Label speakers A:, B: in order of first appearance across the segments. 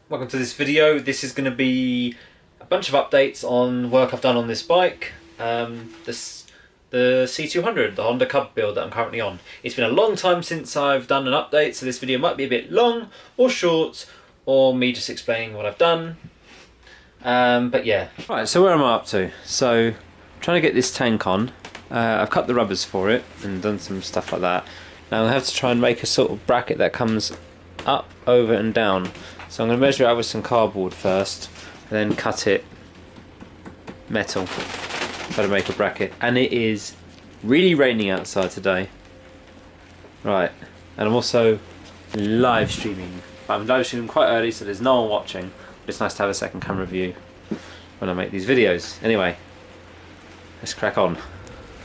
A: welcome to this video. This is going to be a bunch of updates on work I've done on this bike, the C200, the Honda Cub build that I'm currently on. It's been a long time since I've done an update, so this video might be a bit long or short, or me just explaining what I've done. But yeah. Right, so where am I up to? So, I'm trying to get this tank on. I've cut the rubbers for it and done some stuff like that. Now I have to try and make a sort of bracket that comes up, over and down. So I'm going to measure it out with some cardboard first, and then cut it metal, try to make a bracket. And it is really raining outside today. Right, and I'm also live streaming. I'm live streaming quite early, so there's no one watching. But it's nice to have a second camera view when I make these videos. Anyway, let's crack on.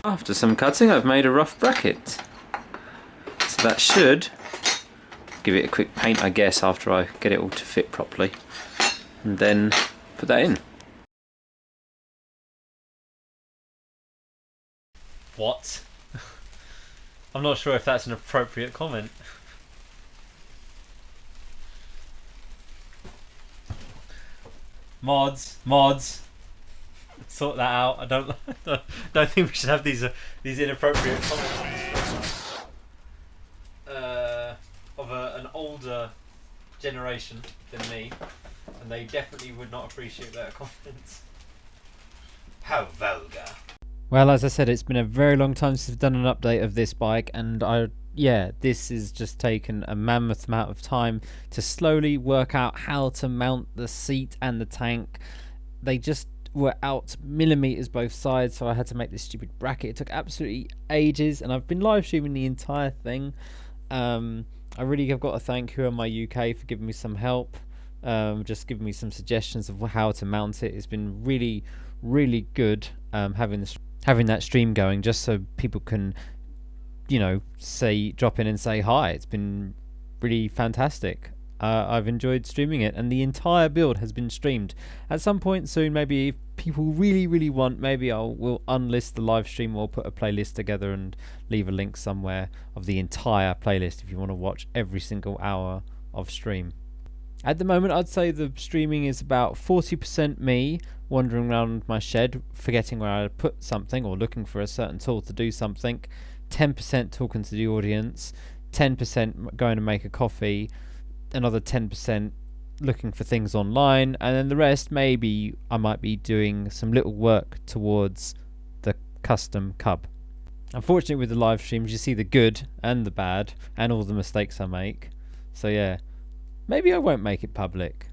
A: After some cutting, I've made a rough bracket. So that should give it a quick paint, I guess, after I get it all to fit properly, and then put that in. What? I'm not sure if that's an appropriate comment. Mods, sort that out. I don't think we should have these inappropriate comments. Of an older generation than me, and they definitely would not appreciate that comments. How vulgar. Well, as I said, it's been a very long time since I've done an update of this bike, and this has just taken a mammoth amount of time to slowly work out how to mount the seat and the tank. They just were out millimeters both sides, so I had to make this stupid bracket. It took absolutely ages, and I've been live streaming the entire thing. I really have got to thank Who Am I UK for giving me some help, just giving me some suggestions of how to mount it. It's been really, really good having that stream going, just so people can, drop in and say hi. It's been really fantastic. I've enjoyed streaming it, and the entire build has been streamed. At some point soon, maybe if people really, really want, maybe we'll unlist the live stream or put a playlist together and leave a link somewhere of the entire playlist if you want to watch every single hour of stream. At the moment, I'd say the streaming is about 40% me wandering around my shed, forgetting where I put something or looking for a certain tool to do something, 10% talking to the audience, 10% going to make a coffee, another 10% looking for things online, and then the rest, maybe I might be doing some little work towards the custom Cub. Unfortunately, with the live streams, you see the good and the bad and all the mistakes I make. So yeah, maybe I won't make it public.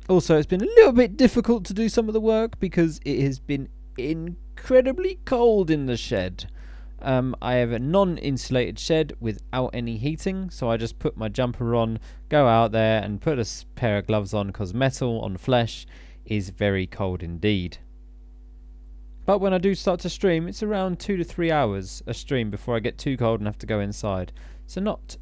A: Also, it's been a little bit difficult to do some of the work because it has been incredibly cold in the shed. I have a non-insulated shed without any heating, so I just put my jumper on, go out there and put a pair of gloves on, because metal on flesh is very cold indeed. But when I do start to stream, it's around 2 to 3 hours a stream before I get too cold and have to go inside, so not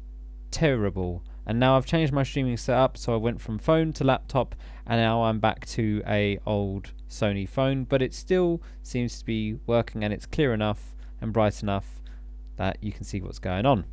A: terrible. And now I've changed my streaming setup, so I went from phone to laptop, and now I'm back to a old Sony phone, but it still seems to be working, and it's clear enough and bright enough that you can see what's going on.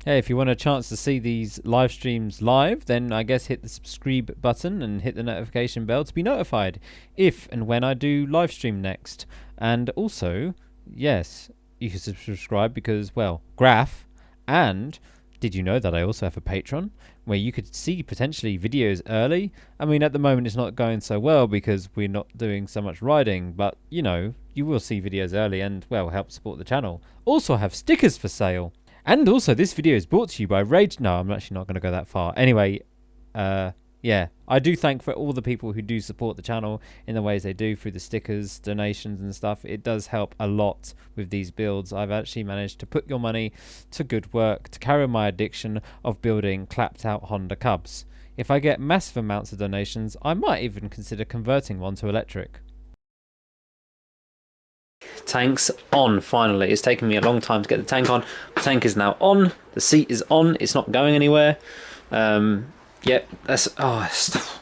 A: Hey, if you want a chance to see these live streams live, then I guess hit the subscribe button and hit the notification bell to be notified if and when I do live stream next. And also, yes, you can subscribe because, well, Graph. And did you know that I also have a Patreon where you could see potentially videos early? I mean, at the moment it's not going so well because we're not doing so much riding, but you will see videos early and, well, help support the channel. Also, I have stickers for sale. And also, this video is brought to you by Rage. No, I'm actually not going to go that far. Anyway, yeah, I do thank for all the people who do support the channel in the ways they do through the stickers, donations and stuff. It does help a lot with these builds. I've actually managed to put your money to good work to carry my addiction of building clapped out Honda Cubs. If I get massive amounts of donations, I might even consider converting one to electric. Tank's on finally. It's taken me a long time to get the tank on. The tank is now on. The seat is on. It's not going anywhere. Yep,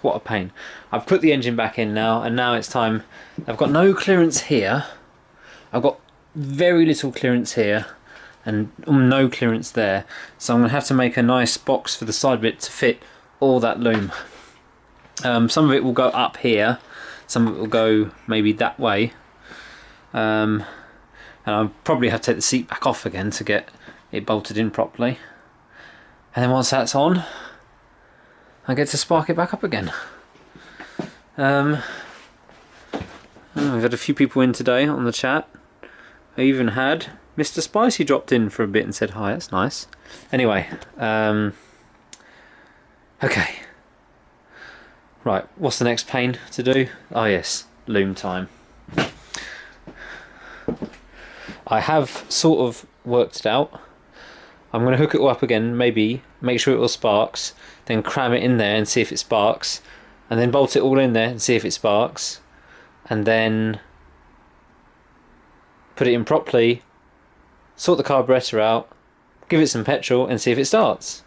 A: what a pain. I've put the engine back in now, and now it's time. I've got no clearance here. I've got very little clearance here, and no clearance there. So I'm going to have to make a nice box for the side bit to fit all that loom. Some of it will go up here, some of it will go maybe that way, and I'll probably have to take the seat back off again to get it bolted in properly, and then once that's on I get to spark it back up again. We've had a few people in today on the chat. I even had Mr. Spicy dropped in for a bit and said hi. That's nice. Anyway, okay. Right, what's the next pain to do? Oh yes, loom time. I have sort of worked it out. I'm going to hook it all up again, maybe make sure it all sparks, then cram it in there and see if it sparks, and then bolt it all in there and see if it sparks, and then put it in properly, sort the carburetor out, give it some petrol and see if it starts.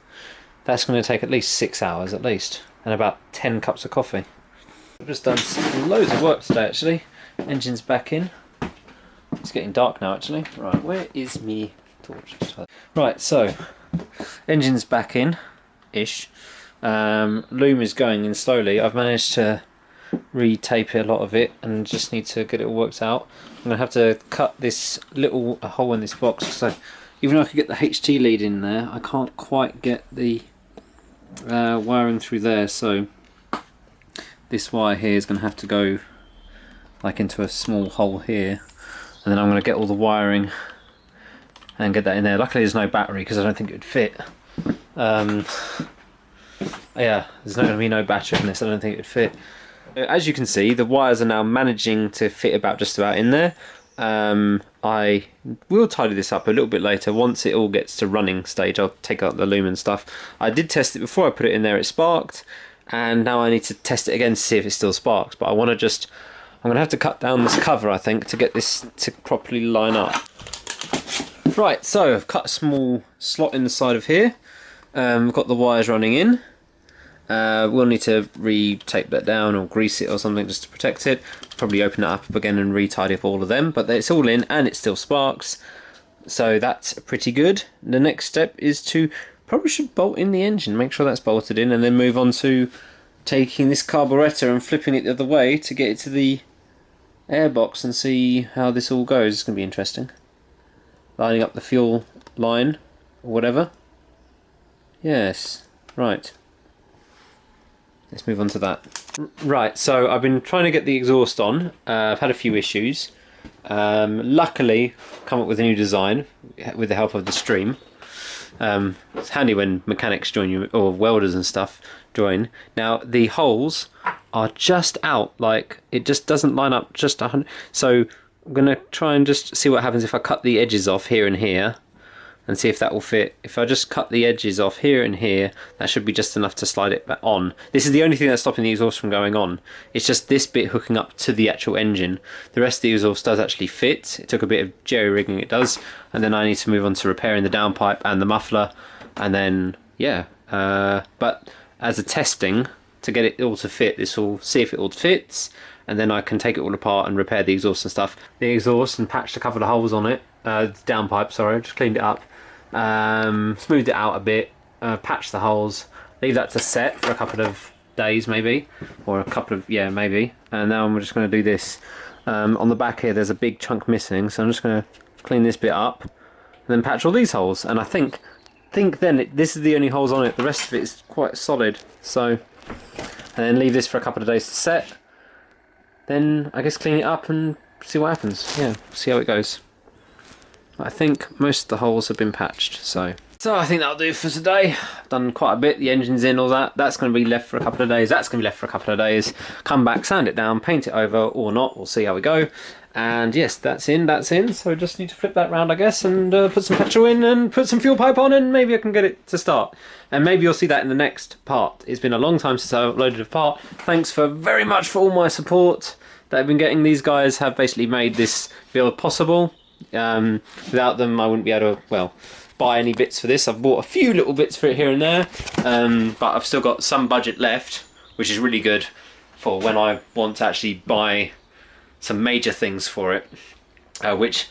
A: That's going to take at least 6 hours at least, and about 10 cups of coffee. I've just done loads of work today actually. Engine's back in. It's getting dark now actually. Right, where is me torch? Right, so engine's back in ish. Loom is going in slowly. I've managed to re-tape a lot of it and just need to get it all worked out. I'm going to have to cut this little hole in this box, so even though I could get the HT lead in there, I can't quite get the wiring through there, so this wire here is going to have to go like into a small hole here, and then I'm going to get all the wiring and get that in there. Luckily there's no battery because I don't think it would fit. Yeah, there's not going to be no battery in this, I don't think it would fit. As you can see, the wires are now managing to fit about just about in there. I will tidy this up a little bit later. Once it all gets to running stage, I'll take out the loom and stuff. I did test it before I put it in there, it sparked, and now I need to test it again to see if it still sparks. But I want to just, I'm going to have to cut down this cover, I think, to get this to properly line up. Right, so I've cut a small slot in the side of here. We've got the wires running in. We'll need to re-tape that down or grease it or something just to protect it. Probably open it up again and re-tidy up all of them, but it's all in and it still sparks, so that's pretty good. The next step is to probably should bolt in the engine, make sure that's bolted in, and then move on to taking this carburetor and flipping it the other way to get it to the airbox and see how this all goes. It's going to be interesting. Lining up the fuel line or whatever. Yes, right. Let's move on to that. Right, so I've been trying to get the exhaust on. I've had a few issues. Luckily, come up with a new design with the help of the stream. It's handy when mechanics join you, or welders and stuff join. Now, the holes are just out, like, it just doesn't line up just 100. So, I'm going to try and just see what happens if I cut the edges off here and here, and see if that will fit. If I just cut the edges off here and here, that should be just enough to slide it back on. This is the only thing that's stopping the exhaust from going on. It's just this bit hooking up to the actual engine. The rest of the exhaust does actually fit. It took a bit of jerry-rigging, it does. And then I need to move on to repairing the downpipe and the muffler. And then, yeah. But as a testing, to get it all to fit, this will see if it all fits. And then I can take it all apart and repair the exhaust and stuff. The exhaust, and patched a couple of holes on it. Downpipe, sorry, just cleaned it up. Smoothed it out a bit, patched the holes, leave that to set for a couple of days maybe, or a couple of, yeah, maybe, and now I'm just going to do this. On the back here there's a big chunk missing, so I'm just going to clean this bit up and then patch all these holes, and I think then this is the only holes on it, the rest of it is quite solid. So, and then leave this for a couple of days to set, then I guess clean it up and see what happens. Yeah, see how it goes. I think most of the holes have been patched, so I think that'll do for today. I've done quite a bit, the engine's in, all that. That's going to be left for a couple of days, that's going to be left for a couple of days. Come back, sand it down, paint it over or not, we'll see how we go. And yes, that's in, so just need to flip that round I guess, and put some petrol in and put some fuel pipe on, and maybe I can get it to start. And maybe you'll see that in the next part. It's been a long time since I uploaded a part. Thanks very much for all my support that I've been getting. These guys have basically made this build possible. Without them I wouldn't be able to, well, buy any bits for this. I've bought a few little bits for it here and there, but I've still got some budget left, which is really good for when I want to actually buy some major things for it, which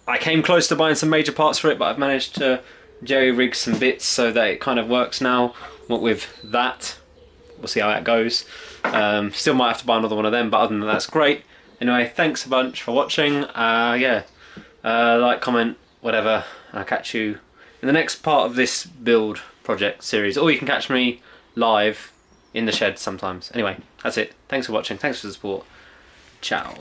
A: I came close to buying some major parts for it, but I've managed to
B: jerry rigged some bits so that it kind of works now. What with that, we'll see how that goes. Still might have to buy another one of them, but other than that, that's great. Anyway, thanks a bunch for watching. Yeah, like, comment, whatever. I'll catch you in the next part of this build project series, or you can catch me live in the shed sometimes. Anyway, that's it. Thanks for watching. Thanks for the support. Ciao.